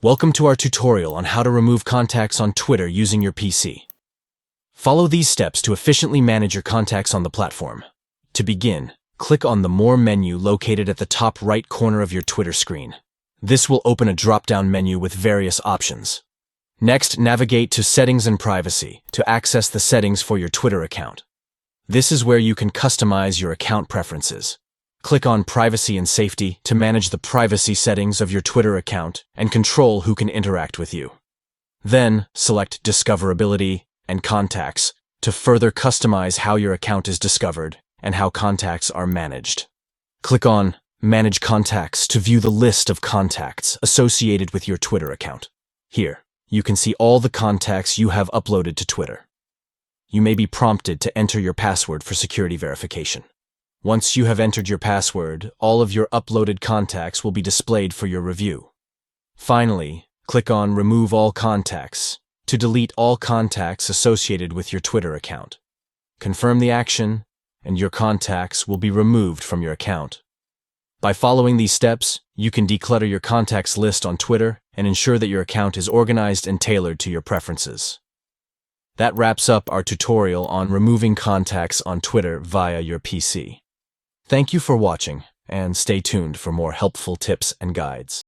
Welcome to our tutorial on how to remove contacts on Twitter using your PC. Follow these steps to efficiently manage your contacts on the platform. To begin, click on the More menu located at the top right corner of your Twitter screen. This will open a drop-down menu with various options. Next, navigate to Settings and Privacy to access the settings for your Twitter account. This is where you can customize your account preferences. Click on Privacy and Safety to manage the privacy settings of your Twitter account and control who can interact with you. Then, select Discoverability and Contacts to further customize how your account is discovered and how contacts are managed. Click on Manage Contacts to view the list of contacts associated with your Twitter account. Here, you can see all the contacts you have uploaded to Twitter. You may be prompted to enter your password for security verification. Once you have entered your password, all of your uploaded contacts will be displayed for your review. Finally, click on Remove All Contacts to delete all contacts associated with your Twitter account. Confirm the action, and your contacts will be removed from your account. By following these steps, you can declutter your contacts list on Twitter and ensure that your account is organized and tailored to your preferences. That wraps up our tutorial on removing contacts on Twitter via your PC. Thank you for watching, and stay tuned for more helpful tips and guides.